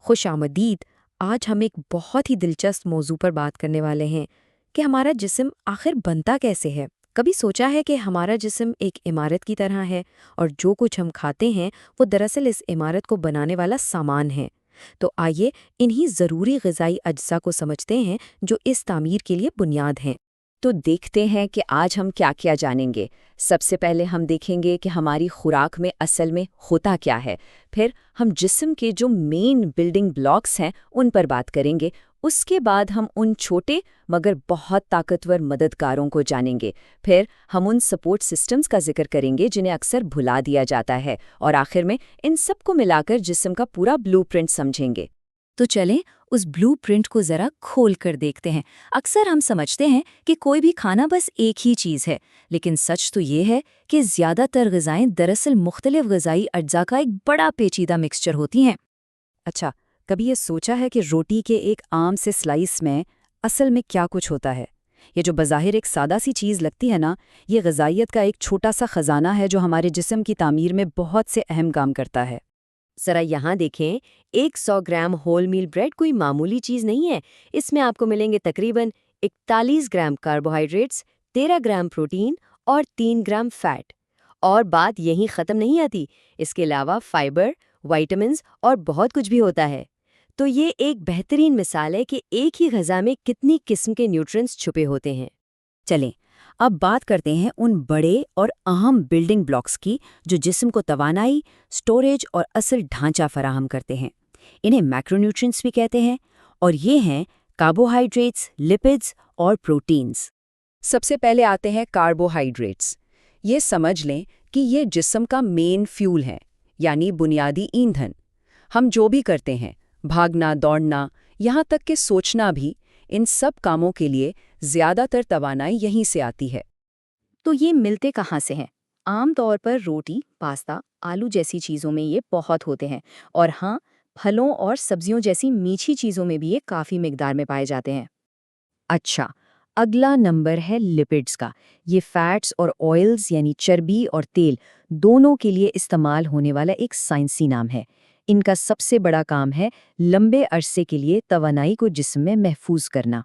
خوش آمدید۔ آج ہم ایک بہت ہی دلچسپ موضوع پر بات کرنے والے ہیں کہ ہمارا جسم آخر بنتا کیسے ہے۔ کبھی سوچا ہے کہ ہمارا جسم ایک عمارت کی طرح ہے اور جو کچھ ہم کھاتے ہیں وہ دراصل اس عمارت کو بنانے والا سامان ہے۔ تو آئیے انہی ضروری غذائی اجزاء کو سمجھتے ہیں جو اس تعمیر کے لیے بنیاد ہیں۔ تو دیکھتے ہیں کہ آج ہم کیا کیا جانیں گے۔ سب سے پہلے ہم دیکھیں گے کہ ہماری خوراک میں اصل میں ہوتا کیا ہے، پھر ہم جسم کے جو مین بلڈنگ بلاکس ہیں ان پر بات کریں گے، اس کے بعد ہم ان چھوٹے مگر بہت طاقتور مددگاروں کو جانیں گے، پھر ہم ان سپورٹ سسٹمز کا ذکر کریں گے جنہیں اکثر بھلا دیا جاتا ہے، اور آخر میں ان سب کو ملا کر جسم کا پورا بلو پرنٹ سمجھیں گے۔ تو چلیں اس بلو پرنٹ کو ذرا کھول کر دیکھتے ہیں۔ اکثر ہم سمجھتے ہیں کہ کوئی بھی کھانا بس ایک ہی چیز ہے، لیکن سچ تو یہ ہے کہ زیادہ تر غذائیں دراصل مختلف غذائی اجزاء کا ایک بڑا پیچیدہ مکسچر ہوتی ہیں۔ اچھا، کبھی یہ سوچا ہے کہ روٹی کے ایک عام سے سلائس میں اصل میں کیا کچھ ہوتا ہے؟ یہ جو بظاہر ایک سادہ سی چیز لگتی ہے نا، یہ غذائیت کا ایک چھوٹا سا خزانہ ہے جو ہمارے جسم کی تعمیر میں بہت سے اہم کام کرتا ہے۔ ذرا یہاں دیکھیں، 100 گرام ہول میل بریڈ کوئی معمولی چیز نہیں ہے۔ اس میں آپ کو ملیں گے تقریباً 41 گرام کاربوہائیڈریٹس، 13 گرام پروٹین اور 3 گرام فیٹ۔ اور بات یہیں ختم نہیں آتی، اس کے علاوہ فائبر، وائٹامنز اور بہت کچھ بھی ہوتا ہے۔ تو یہ ایک بہترین مثال ہے کہ ایک ہی غذا میں کتنی قسم کے نیوٹرینٹس چھپے ہوتے ہیں۔ چلیں اب بات کرتے ہیں ان بڑے اور اہم بلڈنگ بلاکس کی جو جسم کو توانائی، سٹوریج اور اصل ڈھانچہ فراہم کرتے ہیں۔ انہیں میکرو نیوٹرینٹس بھی کہتے ہیں، اور یہ ہیں کاربوہائیڈریٹس، لپڈز اور پروٹینز۔ سب سے پہلے آتے ہیں کاربوہائیڈریٹس۔ یہ سمجھ لیں کہ یہ جسم کا مین فیول ہے، یعنی بنیادی ایندھن۔ ہم جو بھی کرتے ہیں، بھاگنا، دوڑنا، یہاں تک کہ سوچنا بھی، ان سب کاموں کے لیے زیادہ تر توانائی یہیں سے آتی ہے۔ تو یہ ملتے کہاں سے ہیں؟ عام طور پر روٹی، پاستا، آلو جیسی چیزوں میں یہ بہت ہوتے ہیں، اور ہاں، پھلوں اور سبزیوں جیسی میٹھی چیزوں میں بھی یہ کافی مقدار میں پائے جاتے ہیں۔ اچھا، اگلا نمبر ہے لپڈز کا۔ یہ فیٹس اور آئلز یعنی چربی اور تیل دونوں کے لیے استعمال ہونے والا ایک سائنسی نام ہے۔ ان کا سب سے بڑا کام ہے لمبے عرصے کے لیے توانائی کو جسم میں محفوظ کرنا۔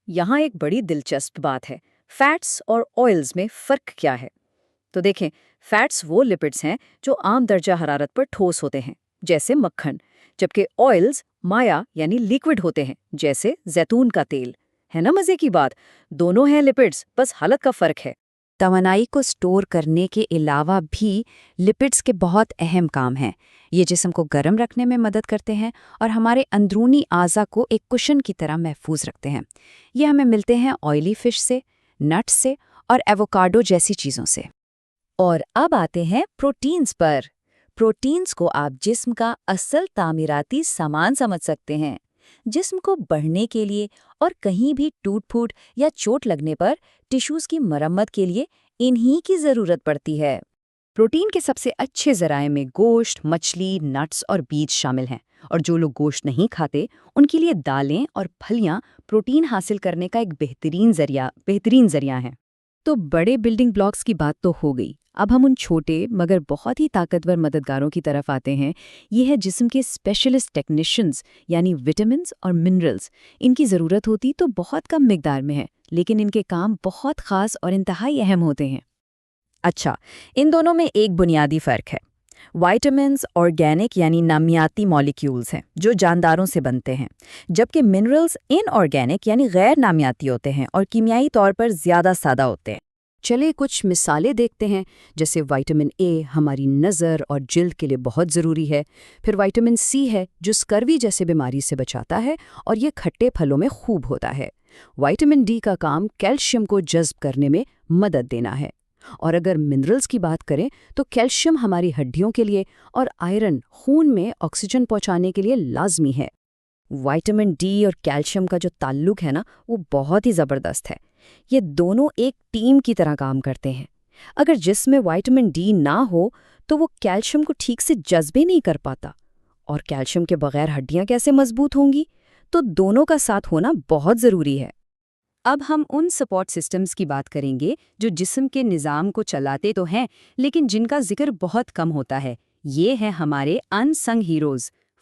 یہاں ایک بڑی دلچسپ بات ہے، فیٹس اور آئلز میں فرق کیا ہے؟ تو دیکھیں، فیٹس وہ لپڈز ہیں جو عام درجہ حرارت پر ٹھوس ہوتے ہیں، جیسے مکھن، جبکہ آئلز مائع یعنی لیکوڈ ہوتے ہیں، جیسے زیتون کا تیل۔ ہے نا مزے کی بات؟ دونوں ہیں لپڈز، بس حالت کا فرق ہے۔ توانائی کو سٹور کرنے کے علاوہ بھی لپڈز کے بہت اہم کام ہیں۔ یہ جسم کو گرم رکھنے میں مدد کرتے ہیں اور ہمارے اندرونی اعضاء کو ایک کشن کی طرح محفوظ رکھتے ہیں۔ یہ ہمیں ملتے ہیں آئلی فش سے، نٹس سے اور ایووکاڈو جیسی چیزوں سے۔ اور اب آتے ہیں پروٹینز پر۔ پروٹینز کو آپ جسم کا اصل تعمیراتی سامان سمجھ سکتے ہیں۔ جسم کو بڑھنے کے لیے اور کہیں بھی ٹوٹ پھوٹ یا چوٹ لگنے پر ٹیشوز کی مرمت کے لیے انہی کی ضرورت پڑتی ہے۔ پروٹین کے سب سے اچھے ذرائع میں گوشت، مچھلی، نٹس اور بیج شامل ہیں، اور جو لوگ گوشت نہیں کھاتے ان کے لیے دالیں اور پھلیاں پروٹین حاصل کرنے کا ایک بہترین ذریعہ ہیں۔ تو بڑے بلڈنگ بلاکس کی بات تو ہو گئی، اب ہم ان چھوٹے مگر بہت ہی طاقتور مددگاروں کی طرف آتے ہیں۔ یہ ہے جسم کے اسپیشلسٹ ٹیکنیشینز، یعنی وٹامنز اور منرلز۔ ان کی ضرورت ہوتی تو بہت کم مقدار میں ہے، لیکن ان کے کام بہت خاص اور انتہائی اہم ہوتے ہیں۔ اچھا، ان دونوں میں ایک بنیادی فرق ہے۔ وائٹامنز آرگینک یعنی نامیاتی مالیکیولز ہیں جو جانداروں سے بنتے ہیں، جبکہ منرلز ان آرگینک یعنی غیر نامیاتی ہوتے ہیں اور کیمیائی طور پر زیادہ سادہ ہوتے ہیں۔ چلے کچھ مثالیں دیکھتے ہیں، جیسے وائٹامن اے ہماری نظر اور جلد کے لیے بہت ضروری ہے، پھر وائٹامن سی ہے جو سکروی جیسے بیماری سے بچاتا ہے اور یہ کھٹے پھلوں میں خوب ہوتا ہے۔ وائٹامن ڈی کا کام کیلشیم کو جذب کرنے میں مدد دینا ہے، اور اگر منرلز کی بات کریں تو کیلشیم ہماری ہڈیوں کے لیے اور آئرن خون میں آکسیجن پہنچانے کے لیے لازمی ہے۔ وائٹامن ڈی اور کیلشیم کا جو تعلق ہے نا، وہ بہت ہی زبردست ہے۔ یہ دونوں ایک ٹیم کی طرح کام کرتے ہیں۔ اگر جسم میں وائٹامن ڈی نہ ہو تو وہ کیلشیم کو ٹھیک سے جذب ہی نہیں کر پاتا، اور کیلشیم کے بغیر ہڈیاں کیسے مضبوط ہوں گی؟ تو دونوں کا ساتھ ہونا بہت ضروری ہے۔ اب ہم ان سپورٹ سسٹمز کی بات کریں گے جو جسم کے نظام کو چلاتے تو ہیں، لیکن جن کا ذکر بہت کم ہوتا ہے۔ یہ ہیں ہمارے ان سنگ ہیروز،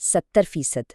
70%।